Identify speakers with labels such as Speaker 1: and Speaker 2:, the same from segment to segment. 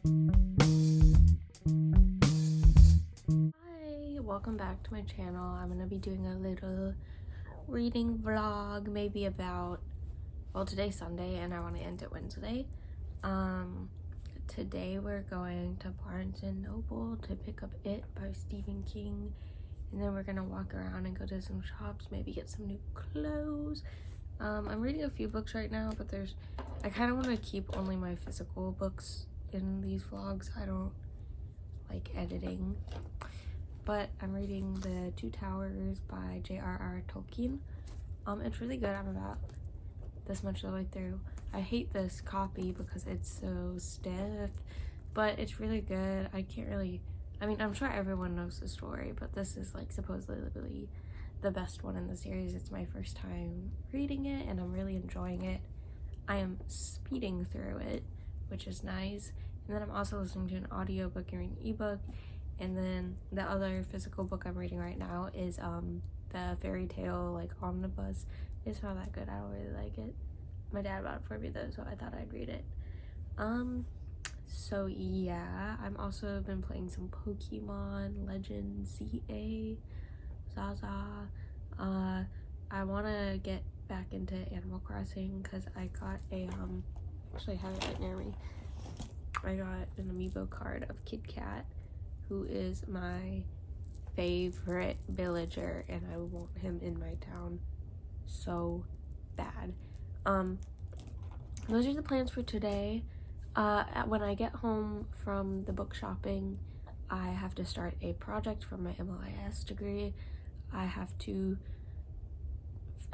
Speaker 1: Hi, welcome back to my channel. I'm gonna be doing a little reading vlog, maybe about, well, today's Sunday and I want to end it Wednesday. Today we're going to Barnes and Noble to pick up It by Stephen King, and then we're gonna walk around and go to some shops, maybe get some new clothes. I'm reading a few books right now, but I kind of want to keep only my physical books in these vlogs. I don't like editing. But I'm reading The Two Towers by J.R.R. Tolkien. It's really good. I'm about this much of the way through. I hate this copy because it's so stiff, but it's really good. I'm sure everyone knows the story, but this is like supposedly the best one in the series. It's my first time reading it and I'm really enjoying it. I am speeding through it, which is nice. And then I'm also listening to an audiobook and reading an ebook. And then the other physical book I'm reading right now is the fairy tale like omnibus. It's not that good. I don't really like it. My dad bought it for me though, so I thought I'd read it. So yeah, I've also been playing some Pokemon Legends ZA, Zaza. I want to get back into Animal Crossing because I got a actually I have it right near me. I got an amiibo card of Kit Kat, who is my favorite villager, and I want him in my town so bad. Those are the plans for today. When I get home from the book shopping, I have to start a project for my MLIS degree.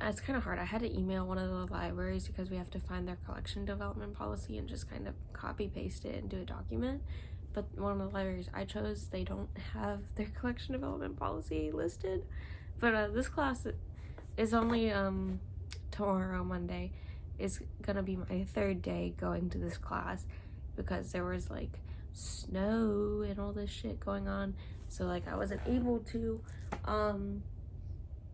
Speaker 1: It's kind of hard. I had to email one of the libraries because we have to find their collection development policy and just kind of copy paste it and do a document. But one of the libraries I chose, they don't have their collection development policy listed. But this class is only tomorrow, Monday, is gonna be my third day going to this class because there was like snow and all this shit going on, so like I wasn't able to.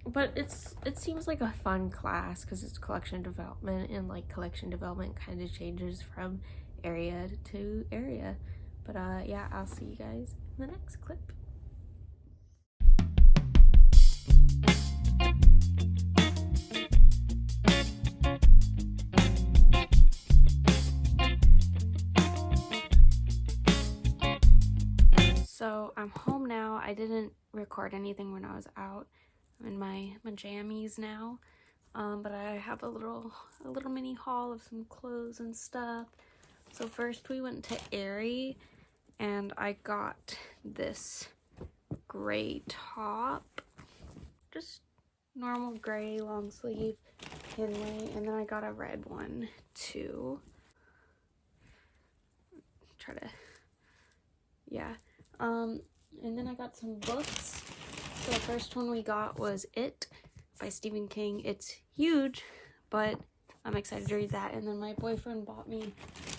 Speaker 1: But it seems like a fun class because it's collection development, and like collection development kind of changes from area to area. But yeah, I'll see you guys in the next clip. So I'm home now. I didn't record anything when I was out. I'm in my jammies now. But I have a little mini haul of some clothes and stuff. So first we went to Aerie, and I got this gray top, just normal gray long sleeve Henley, and then I got a red one too. And then I got some books. So the first one we got was It by Stephen King. It's huge, but I'm excited to read that. And then my boyfriend bought me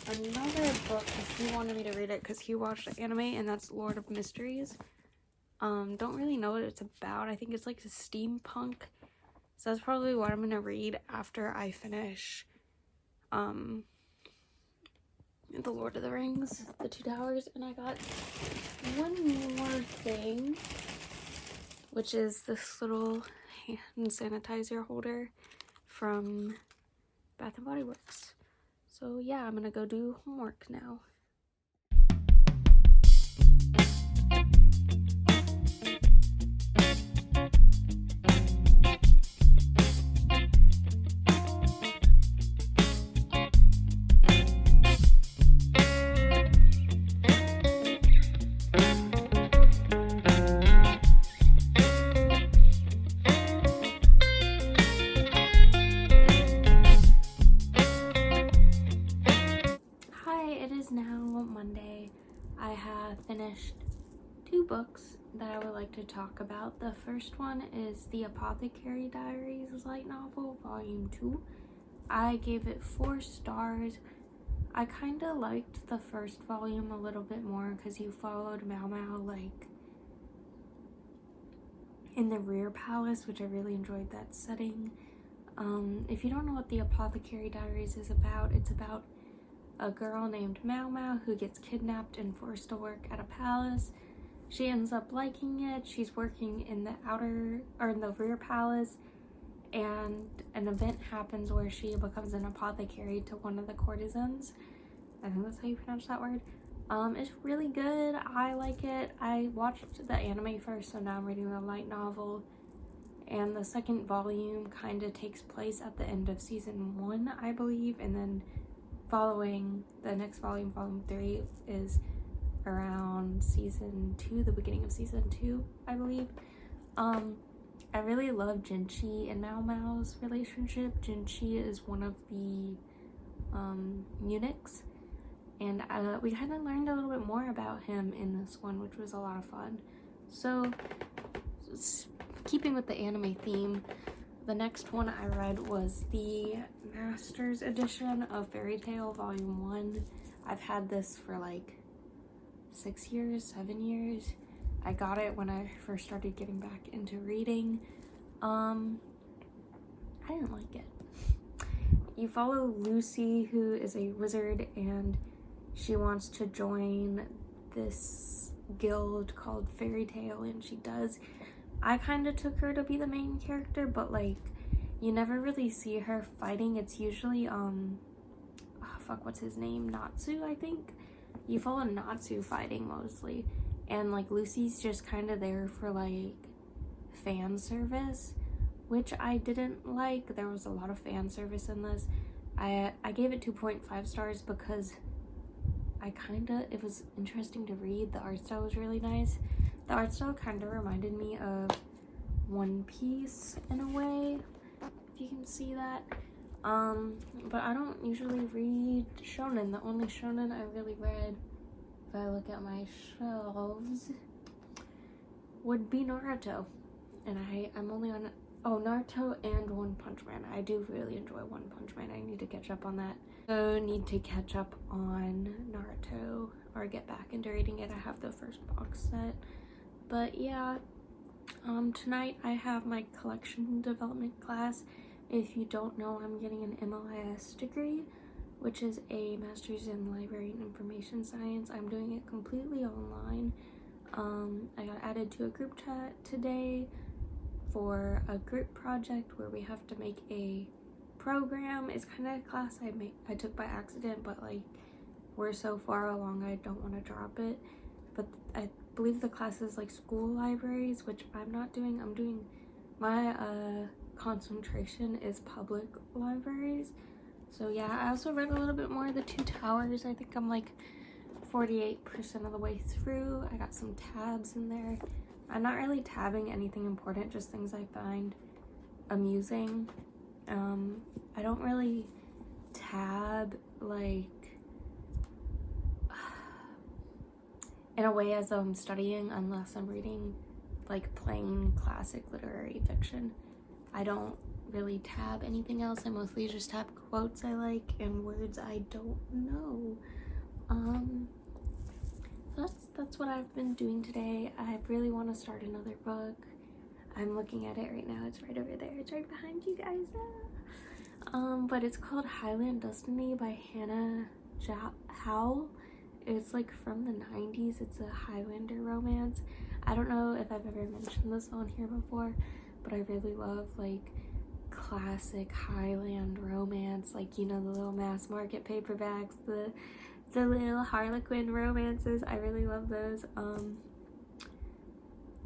Speaker 1: another book because he wanted me to read it because he watched the anime, and that's Lord of Mysteries. Don't really know what it's about. I think it's like a steampunk. So that's probably what I'm gonna read after I finish The Lord of the Rings, The Two Towers. And I got one more thing, which is this little hand sanitizer holder from Bath & Body Works. So yeah, I'm gonna go do homework now. Monday. I have finished 2 books that I would like to talk about. The first one is The Apothecary Diaries light novel, volume 2. I gave it 4 stars. I kind of liked the first volume a little bit more because you followed Mau Mau like in the Rear Palace, which I really enjoyed that setting. If you don't know what The Apothecary Diaries is about, it's about a girl named Mao Mao who gets kidnapped and forced to work at a palace. She ends up liking it. She's working in the rear palace, and an event happens where she becomes an apothecary to one of the courtesans. I think that's how you pronounce that word. It's really good. I like it. I watched the anime first, so now I'm reading the light novel. And the second volume kind of takes place at the end of season 1, I believe, and then following the next volume, volume 3, is around season 2, the beginning of season 2, I believe. I really love Jinchi and Mao Mao's relationship. Jinchi is one of the eunuchs, and we kind of learned a little bit more about him in this one, which was a lot of fun. So, keeping with the anime theme, the next one I read was the Master's edition of Fairy Tail Volume 1. I've had this for like 6 years, 7 years. I got it when I first started getting back into reading. I didn't like it. You follow Lucy, who is a wizard, and she wants to join this guild called Fairy Tail, and she does. I kind of took her to be the main character, but like, you never really see her fighting. It's usually, what's his name? Natsu, I think. You follow Natsu fighting mostly, and like Lucy's just kind of there for like fan service, which I didn't like. There was a lot of fan service in this. I gave it 2.5 stars because it was interesting to read. The art style was really nice. The art style kind of reminded me of One Piece in a way, if you can see that. But I don't usually read shonen. The only shonen I really read, if I look at my shelves, would be Naruto. And I'm only on, Naruto and One Punch Man. I do really enjoy One Punch Man. I need to catch up on that. So need to catch up on Naruto or get back into reading it. I have the first box set. But yeah, tonight I have my collection development class. If you don't know, I'm getting an MLIS degree, which is a Master's in Library and Information Science. I'm doing it completely online. I got added to a group chat today for a group project where we have to make a program. It's kind of a class I took by accident, but like, we're so far along I don't want to drop it. But I believe the class is like school libraries, which I'm not doing. I'm doing my concentration is public libraries. So yeah, I also read a little bit more of The Two Towers. I think I'm like 48% of the way through. I got some tabs in there. I'm not really tabbing anything important, just things I find amusing. I don't really tab like in a way as though I'm studying, unless I'm reading like plain classic literary fiction. I don't really tab anything else. I mostly just tab quotes I like and words I don't know. That's what I've been doing today. I really want to start another book. I'm looking at it right now. It's right over there. It's right behind you guys. But it's called Highland Destiny by Hannah Howell. It's like from the 90s. It's a Highlander romance. I don't know if I've ever mentioned this on here before, but I really love like classic Highland romance, like, you know, the little mass market paperbacks, the little Harlequin romances. I really love those.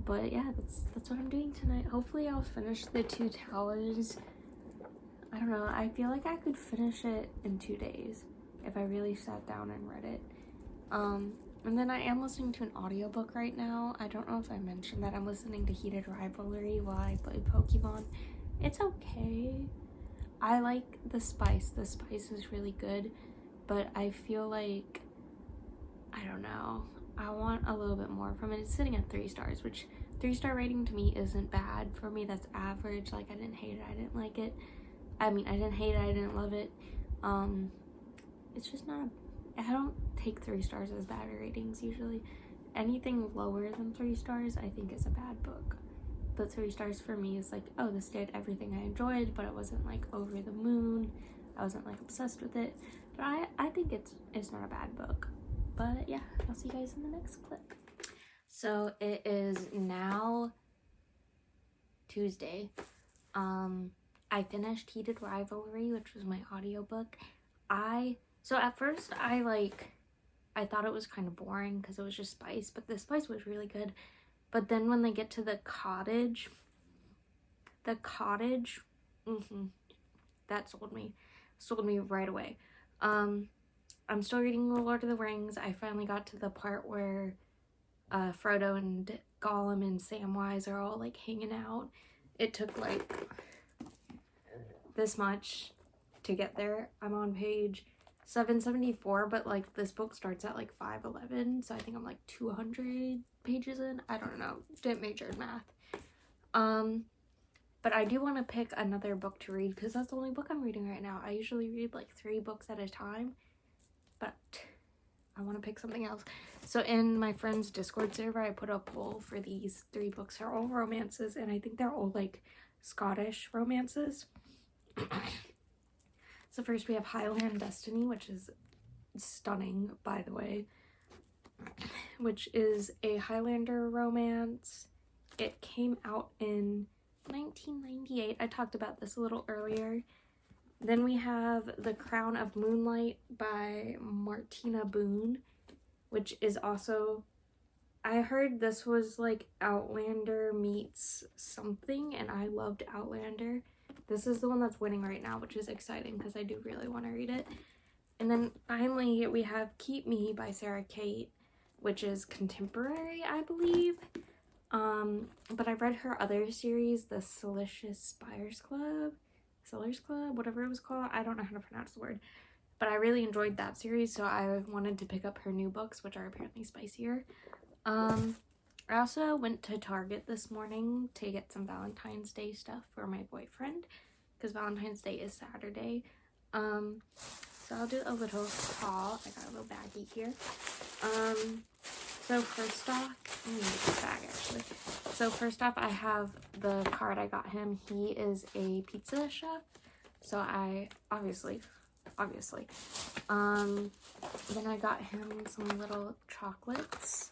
Speaker 1: But yeah, that's what I'm doing tonight. Hopefully I'll finish The Two Towers. I don't know, I feel like I could finish it in 2 days if I really sat down and read it. And then I am listening to an audiobook right now. I don't know if I mentioned that I'm listening to Heated Rivalry while I play Pokemon. It's okay. I like the spice. The spice is really good, but I feel like, I don't know, I want a little bit more from it. It's sitting at 3 stars, which 3-star rating to me isn't bad. For me, that's average. Like, I didn't hate it, I didn't like it. I mean, I didn't hate it, I didn't love it. It's just not, I don't take 3 stars as bad ratings usually. Anything lower than 3 stars I think is a bad book. But 3 stars for me is like, oh, this did everything I enjoyed, but it wasn't like over the moon. I wasn't like obsessed with it. But I think it's not a bad book. But yeah, I'll see you guys in the next clip. So it is now Tuesday. I finished Heated Rivalry, which was my audiobook. So at first I thought it was kind of boring because it was just spice, but the spice was really good. But then when they get to the cottage, that sold me right away. I'm still reading The Lord of the Rings. I finally got to the part where Frodo and Gollum and Samwise are all like hanging out. It took like this much to get there. I'm on page 774, but like this book starts at like 511, so I think I'm like 200 pages in. I don't know, didn't major in math. But I do want to pick another book to read because that's the only book I'm reading right now. I usually read like 3 books at a time, but I want to pick something else. So in my friend's Discord server, I put a poll for these 3 books. They're all romances, and I think they're all like Scottish romances. So first we have Highland Destiny, which is stunning, by the way, which is a Highlander romance. It came out in 1998. I talked about this a little earlier. Then we have The Crown of Moonlight by Martina Boone, which is also, I heard this was like Outlander meets something, and I loved Outlander. This is the one that's winning right now, which is exciting because I do really want to read it. And then finally we have Keep Me by Sarah Kate, which is contemporary, I believe. But I read her other series, the Salacious Sellers Club, whatever it was called. I don't know how to pronounce the word. But I really enjoyed that series, so I wanted to pick up her new books, which are apparently spicier. I also went to Target this morning to get some Valentine's Day stuff for my boyfriend, because Valentine's Day is Saturday. So I'll do a little haul. I got a little baggie here. So first off, let me make this bag actually. So first off, I have the card I got him. He is a pizza chef, so I obviously. Then I got him some little chocolates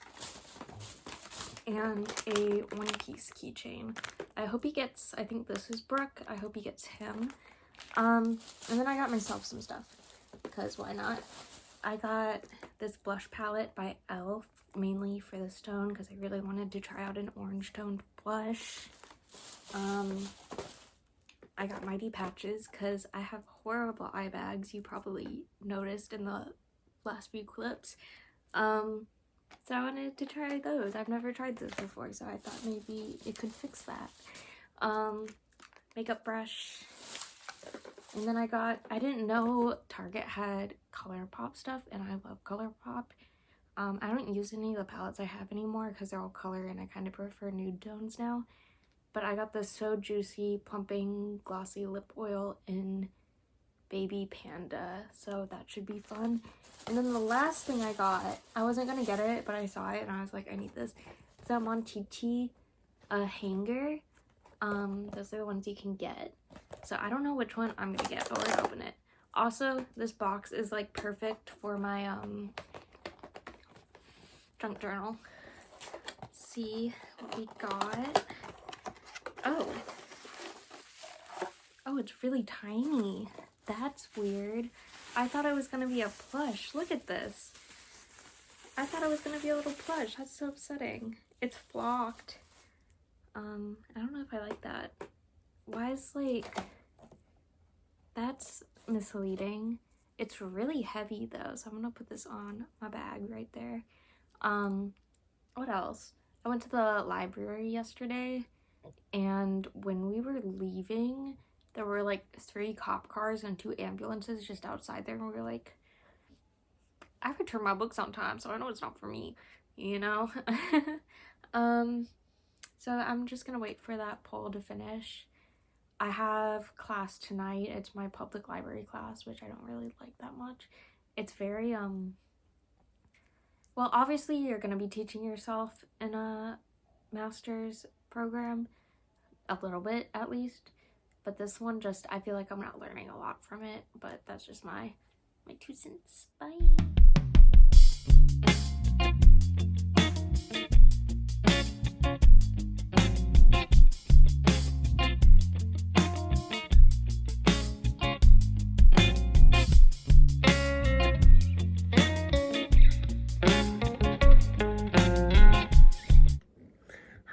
Speaker 1: and a one-piece keychain. I hope he gets, I think this is Brooke. I hope he gets him. And then I got myself some stuff, because why not? I got this blush palette by e.l.f. mainly for this tone, because I really wanted to try out an orange toned blush. I got Mighty Patches because I have horrible eye bags. You probably noticed in the last few clips. So I wanted to try those. I've never tried those before, so I thought maybe it could fix that. Makeup brush. And then I didn't know Target had ColourPop stuff, and I love ColourPop. I don't use any of the palettes I have anymore because they're all color, and I kind of prefer nude tones now. But I got this So Juicy Plumping Glossy Lip Oil in Baby Panda, so that should be fun. And then the last thing I got, I wasn't gonna get it, but I saw it and I was like, I need this. It's a Monchichi hanger. Those are the ones you can get. So I don't know which one I'm gonna get, but we're gonna open it. Also, this box is like perfect for my junk journal. Let's see what we got. Oh, it's really tiny. That's weird. I thought it was gonna be a plush. Look at this. I thought it was gonna be a little plush. That's so upsetting. It's flocked. I don't know if I like that. Why is that's misleading. It's really heavy though, so I'm gonna put this on my bag right there. What else? I went to the library yesterday, and when we were leaving, there were like 3 cop cars and 2 ambulances just outside there, and we were like, I return my books on time, so I know it's not for me, you know? So I'm just gonna wait for that poll to finish. I have class tonight. It's my public library class, which I don't really like that much. It's very, well, obviously you're gonna be teaching yourself in a master's program, a little bit at least, but this one just, I feel like I'm not learning a lot from it, but that's just my my 2 cents. Bye.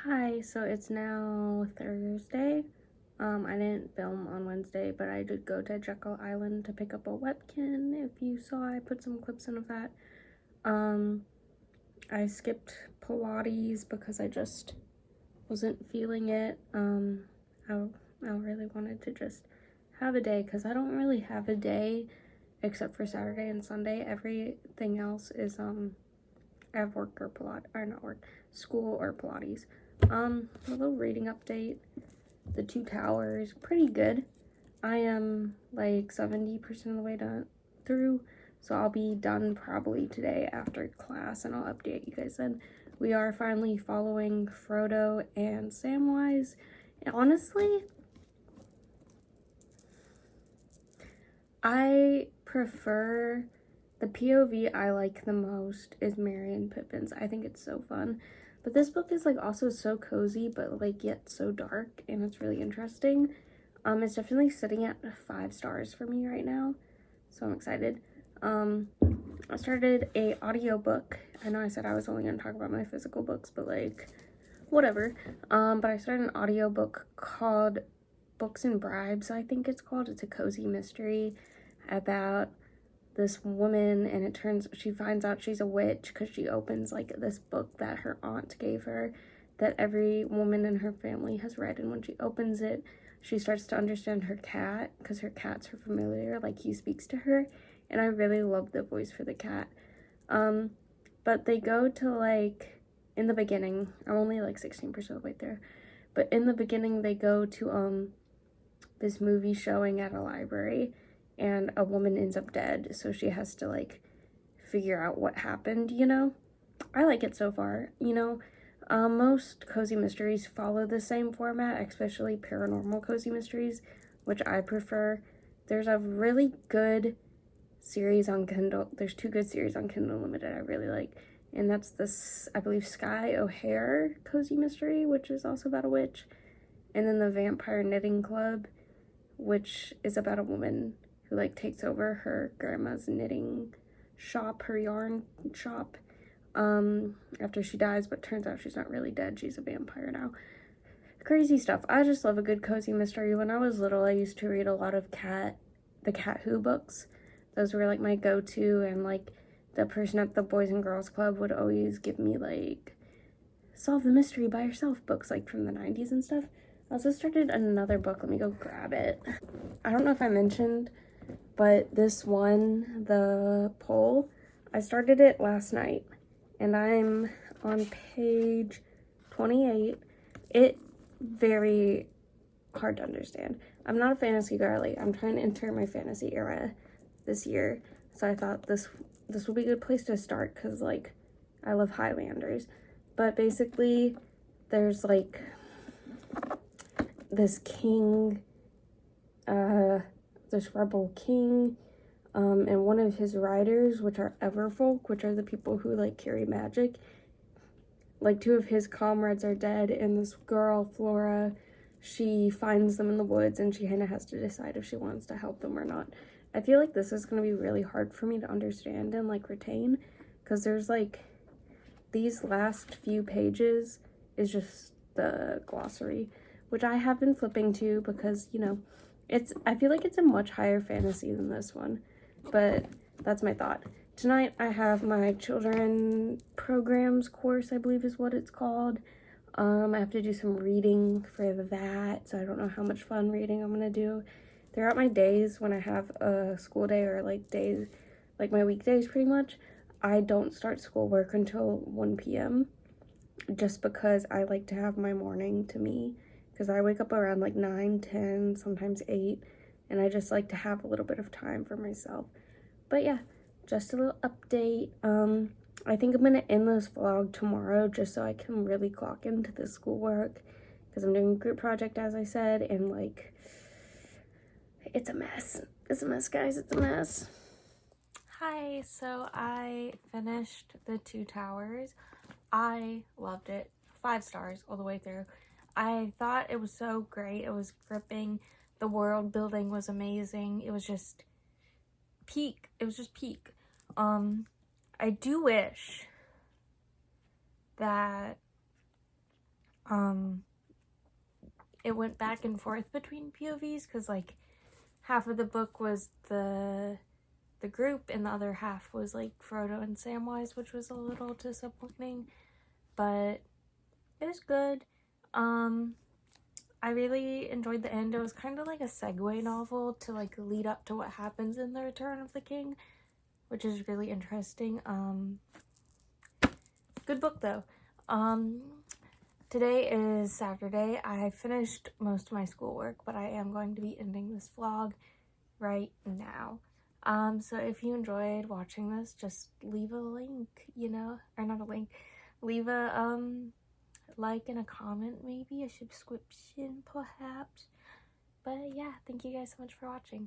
Speaker 1: Hi, so it's now Thursday. I didn't film on Wednesday, but I did go to Jekyll Island to pick up a webkin. If you saw, I put some clips in of that. I skipped Pilates because I just wasn't feeling it. I really wanted to just have a day, because I don't really have a day except for Saturday and Sunday. Everything else is I have work or Pilates, or not work, school or Pilates. A little reading update. The 2 Towers, pretty good. I am like 70% of the way through, so I'll be done probably today after class, and I'll update you guys then. We are finally following Frodo and Samwise, and honestly, I prefer the POV I like the most is Merry and Pippin's. I think it's so fun. But this book is like also so cozy, but like yet so dark, and it's really interesting. It's definitely sitting at 5 stars for me right now, so I'm excited. I started a audiobook. I know I said I was only gonna talk about my physical books, but like whatever. But I started an audiobook called Books and Bribes, I think it's called. It's a cozy mystery about this woman, and she finds out she's a witch because she opens like this book that her aunt gave her that every woman in her family has read, and when she opens it, she starts to understand her cat because her cat's her familiar, like he speaks to her, and I really love the voice for the cat. But they go to like, in the beginning, I'm only like 16% of the way there, but in the beginning they go to this movie showing at a library, and a woman ends up dead, so she has to like figure out what happened, you know? I like it so far, you know? Most cozy mysteries follow the same format, especially paranormal cozy mysteries, which I prefer. There's a really good series on Kindle. There's 2 good series on Kindle Unlimited I really like, and that's this, I believe, Sky O'Hare cozy mystery, which is also about a witch, and then the Vampire Knitting Club, which is about a woman who like takes over her grandma's knitting shop, her yarn shop, after she dies, but turns out she's not really dead, she's a vampire now. Crazy stuff. I just love a good cozy mystery. When I was little, I used to read a lot of the Cat Who books. Those were like my go-to, and like the person at the Boys and Girls Club would always give me like solve the mystery by yourself books, like from the 90s and stuff. I also started another book. Let me go grab it. I don't know if I mentioned, but this one, the poll, I started it last night, and I'm on page 28. It very hard to understand. I'm not a fantasy girly. I'm trying to enter my fantasy era this year, so I thought this would be a good place to start, because like I love Highlanders. But basically there's like this king, this rebel king, and one of his riders, which are Everfolk, which are the people who like carry magic. Like 2 of his comrades are dead, and this girl, Flora, she finds them in the woods, and she kind of has to decide if she wants to help them or not. I feel like this is going to be really hard for me to understand and like retain, because there's like these last few pages is just the glossary, which I have been flipping to because, you know, I feel like it's a much higher fantasy than this one, but that's my thought. Tonight I have my children programs course, I believe is what it's called. I have to do some reading for that, so I don't know how much fun reading I'm gonna do. Throughout my days when I have a school day, or like days, like my weekdays pretty much, I don't start schoolwork until 1 p.m. just because I like to have my morning to me, because I wake up around like 9, 10, sometimes 8, and I just like to have a little bit of time for myself. But yeah, just a little update. I think I'm gonna end this vlog tomorrow just so I can really clock into the schoolwork, because I'm doing a group project, as I said, and like it's a mess. It's a mess, guys. It's a mess. Hi, so I finished The Two Towers. I loved it. 5 stars all the way through. I thought it was so great. It was gripping. The world building was amazing. It was just peak. It was just peak. I do wish that it went back and forth between POVs, because like half of the book was the group and the other half was like Frodo and Samwise, which was a little disappointing, but it was good. I really enjoyed the end. It was kind of like a segue novel to like lead up to what happens in The Return of the King, which is really interesting. Good book though. Today is Saturday. I finished most of my schoolwork, but I am going to be ending this vlog right now. So if you enjoyed watching this, just leave a link, or not a link, leave a like and a comment, maybe a subscription perhaps. But yeah, thank you guys so much for watching.